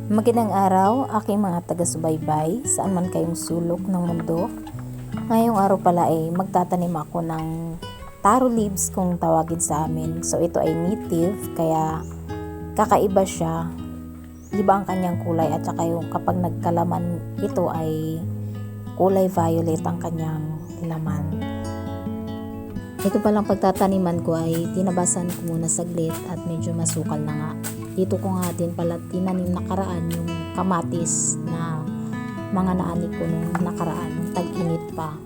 Magandang araw, aking mga taga-subaybay, saan man kayong sulok ng mundo. Ngayong araw pala ay magtatanim ako ng taro leaves kung tawagin sa amin. So ito ay native, kaya kakaiba siya. Iba ang kanyang kulay at saka yung kapag nagkalaman ito ay kulay violet ang kanyang laman. Ito palang pagtataniman ko ay tinabasan ko muna saglit at medyo masukal na nga. Dito ko nga din pala tinanim nakaraan yung kamatis na mga naanik ko nung nakaraan, nung tag-init pa.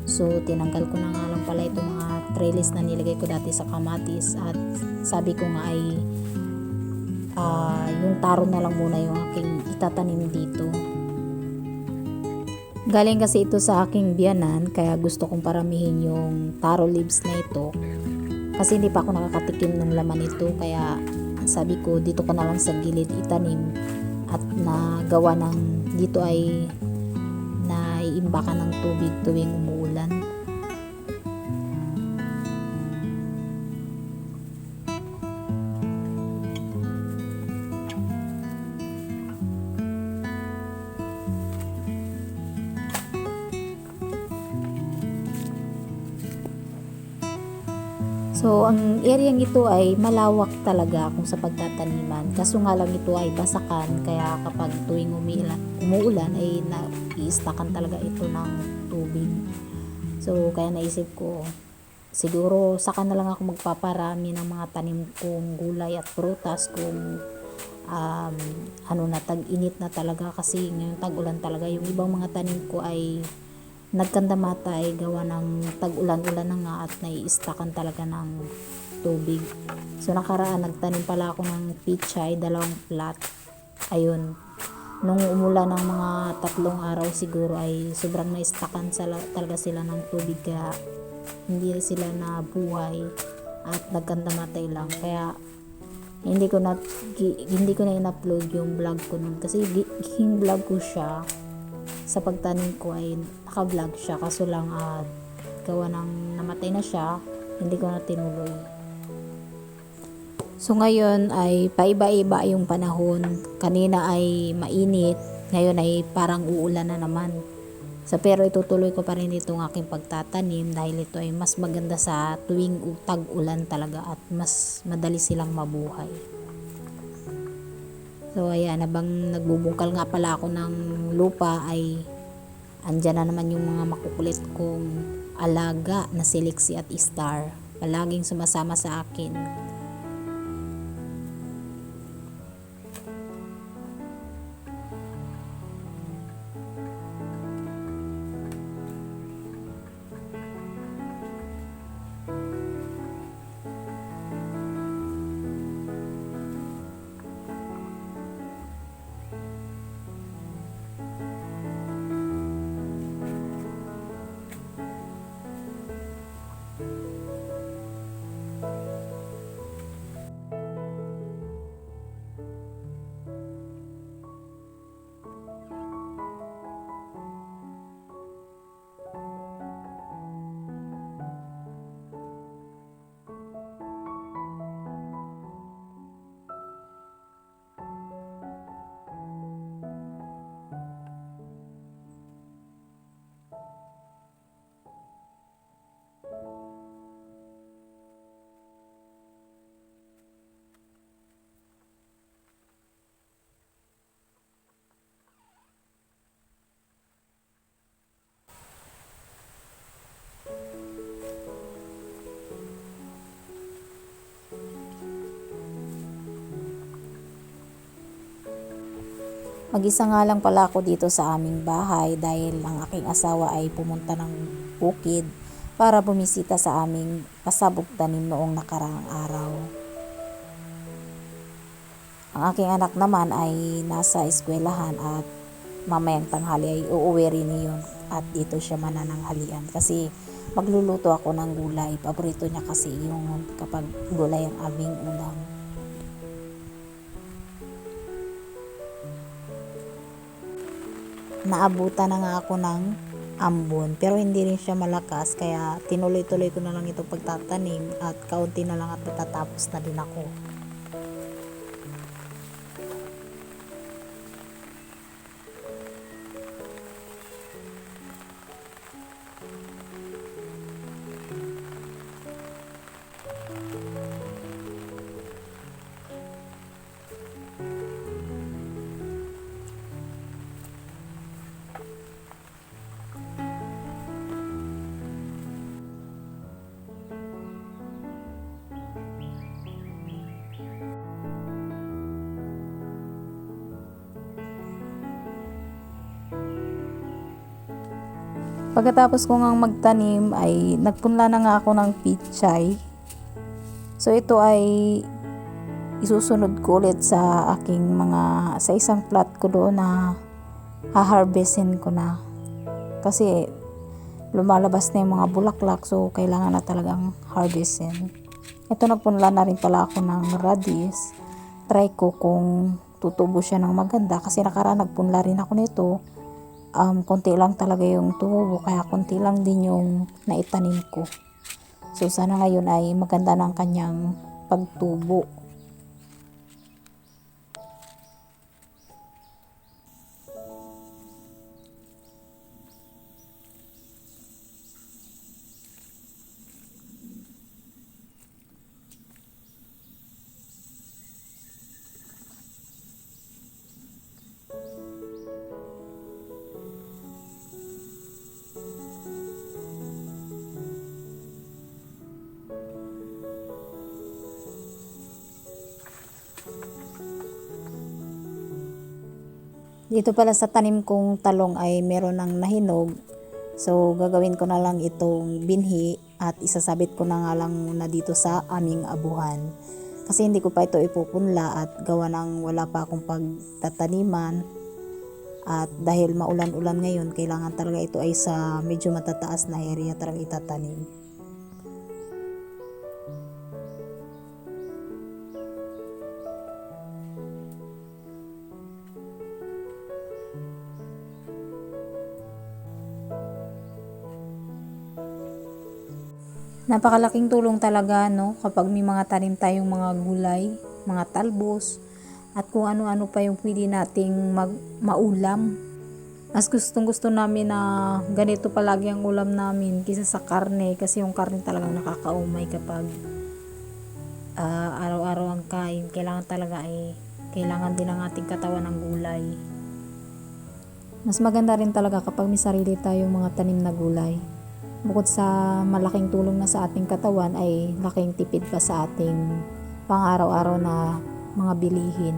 So tinanggal ko na nga lang pala itong mga trellis na nilagay ko dati sa kamatis at sabi ko nga ay yung taro na lang muna yung aking itatanim dito. Galing kasi ito sa aking biyanan kaya gusto kong paramihin yung taro leaves na ito kasi hindi pa ako nakakatikim ng laman ito, kaya sabi ko dito ko na lang sa gilid itanim at nagawa ng dito ay naiimbakan ng tubig tuwing umuulan. So, ang areang ito ay malawak talaga kung sa pagtataniman. Kaso nga lang ito ay basakan, kaya kapag tuwing umuulan ay nai-stockan talaga ito ng tubig. So, kaya naisip ko, siguro saka na lang ako magpaparami ng mga tanim kong gulay at prutas kung tag-init na talaga, kasi ngayon tag-ulan talaga. Yung ibang mga tanim ko ay nagkandamata ay gawa ng tag-ulan-ulan na nga at nai-stockan talaga ng tubig. So nakaraan nagtanim pala ako ng pichay, 2 plat. Ayun, nung umulan ng mga 3 araw siguro ay sobrang nai-stockan talaga sila ng tubig, kaya hindi sila nabuhay at nagkandamatay lang. Kaya hindi ko na in-upload yung vlog ko nun kasi vlog ko siya sa pagtanim ko ay naka-vlog siya, kaso lang gawa ng namatay na siya, hindi ko na tinuloy. So ngayon ay paiba-iba yung panahon. Kanina ay mainit, ngayon ay parang uulan na naman. So pero itutuloy ko pa rin itong aking pagtatanim dahil ito ay mas maganda sa tuwing tag-ulan talaga at mas madali silang mabuhay. So ayan, habang nagbubungkal nga pala ako ng lupa ay andyan na naman yung mga makukulit kong alaga na si Lexi at Star, palaging sumasama sa akin. Mag-isa nga lang pala ako dito sa aming bahay dahil ang aking asawa ay pumunta ng bukid para bumisita sa aming pasabog tanim noong nakaraang araw. Ang aking anak naman ay nasa eskwelahan at mamayang tanghali ay uuwi rin niyon at dito siya manananghalian kasi magluluto ako ng gulay. Paborito niya kasi yung kapag gulay ang aming ulam. Naabutan na nga ako ng ambon pero hindi rin siya malakas, kaya tinuloy-tuloy ko na lang itong pagtatanim at kaunti na lang at matatapos na din ako. Pagkatapos ko ngang magtanim ay nagpunla na nga ako ng pichay. So ito ay isusunod ko ulit sa aking sa isang plot ko doon na haharvestin ko na. Kasi lumalabas na yung mga bulaklak, so kailangan na talagang harvestin. Ito, nagpunla na rin pala ako ng radish. Try ko kung tutubo siya ng maganda kasi nakaraan nagpunla rin ako nito. Konti lang talaga yung tumubo, kaya konti lang din yung naitanim ko. So sana ngayon ay maganda ng kanyang pagtubo. Dito pala sa tanim kong talong ay meron ng nahinog. So gagawin ko na lang itong binhi at isasabit ko na nga lang muna dito sa aming abuhan. Kasi hindi ko pa ito ipupunla at gawa ng wala pa akong pagtataniman. At dahil maulan-ulan ngayon, kailangan talaga ito ay sa medyo matataas na area talaga itatanim. Napakalaking tulong talaga, no, kapag may mga tanim tayong mga gulay, mga talbos, at kung ano-ano pa yung pwede nating maulam. As gustong gusto namin na ganito palagi ang ulam namin kaysa sa karne, kasi yung karne talagang nakakaumay kapag araw-araw ang kain. Kailangan talaga kailangan din ang ating katawan ng gulay. Mas maganda rin talaga kapag may sarili tayong mga tanim na gulay. Bukod sa malaking tulong na sa ating katawan, ay laking tipid pa sa ating pang-araw-araw na mga bilihin.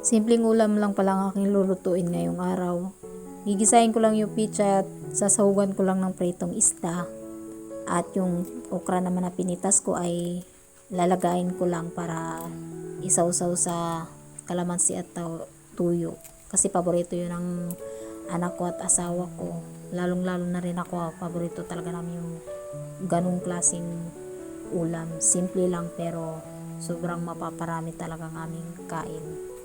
Simpleng ulam lang pala ang aking lulutuin ngayong araw. Gigisahin ko lang yung pichay at sasahugan ko lang ng pritong isda. At yung okra naman na pinitas ko ay lalagayin ko lang para isawsaw sa kalamansi at tuyo. Kasi paborito yun ng anak ko at asawa ko. Lalong-lalo na rin ako, paborito talaga namin yung ganung klaseng ulam. Simple lang pero sobrang mapaparami talaga ang aming kain.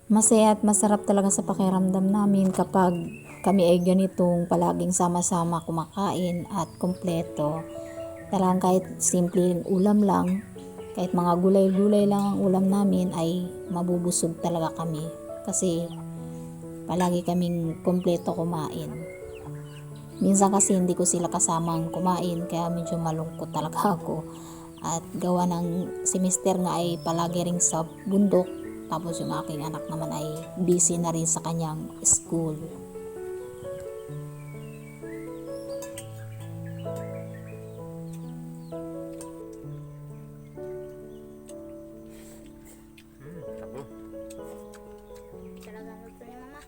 Masaya at masarap talaga sa pakiramdam namin kapag kami ay ganitong palaging sama-sama kumakain at kumpleto. Talagang kahit simpleng ulam lang, kahit mga gulay-gulay lang ang ulam namin ay mabubusog talaga kami. Kasi palagi kaming kumpleto kumain. Minsan kasi hindi ko sila kasamang kumain kaya medyo malungkot talaga ako. At gawa ng si Mister nga ay palagi ring sa bundok. Tapos yung aking anak naman ay busy na rin sa kanyang school. Talagang gusto ni Mama.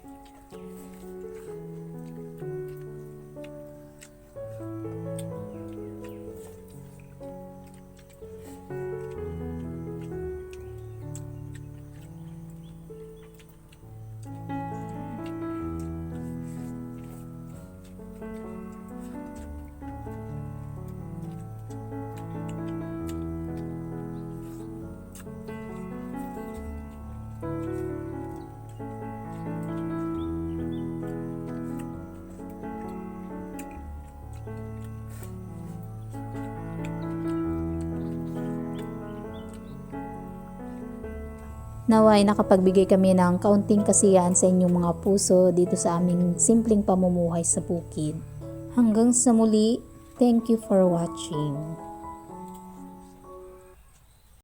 Naway nakapagbigay kami ng kaunting kasiyahan sa inyong mga puso dito sa aming simpleng pamumuhay sa bukid. Hanggang sa muli, thank you for watching.